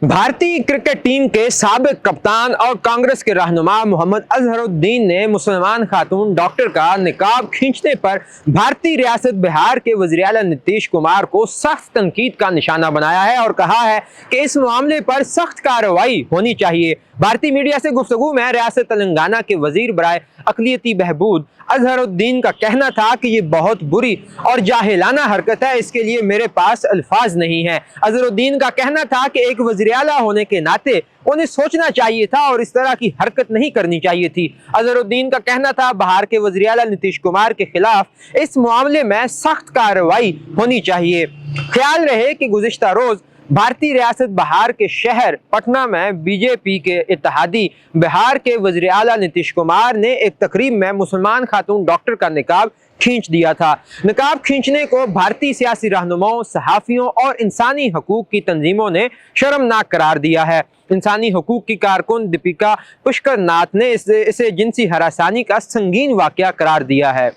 भारतीय cricket team के साबिक कप्तान और कांग्रेस के रहनुमा मोहम्मद अजहरुद्दीन ने मुसलमान खातून डॉक्टर का निकाब खींचने पर भारतीय रियासत बिहार के वज़ीर-ए-आला नीतीश कुमार को सख्त तनकीद का निशाना बनाया है और कहा है कि इस मामले पर सख्त कार्रवाई होनी चाहिए। भारतीय मीडिया से गुफ्तगू में रियासत तेलंगाना के वजीर बराए अक़लियती बहबूद अजहरुद्दीन का कहना था कि ये बहुत बुरी और जाहिलाना हरकत है, इसके लिए मेरे पास अल्फाज नहीं है। अजहरुद्दीन का कहना था कि एक वज़ीर-ए-आला होने के नाते उन्हें सोचना चाहिए था और इस तरह की हरकत नहीं करनी चाहिए थी। अजहरुद्दीन का कहना था बिहार के वज़ीर-ए-आला नीतीश कुमार के खिलाफ इस मामले में सख्त कार्रवाई होनी चाहिए। ख्याल रहे कि गुज़िश्ता रोज भारतीय रियासत बिहार के शहर पटना में बीजेपी के इत्तेहादी बिहार के वज़ीर-ए-आला नीतीश कुमार ने एक तकरीब में मुसलमान खातून डॉक्टर का निकाब खींच दिया था। निकाब खींचने को भारतीय सियासी रहनुमाओं, सहाफ़ियों और इंसानी हकूक़ की तंजीमों ने शर्मनाक करार दिया है। इंसानी हकूक़ की कारकुन दीपिका पुष्कर नाथ ने इसे जिनसी हरासानी का संगीन वाक़या करार दिया है।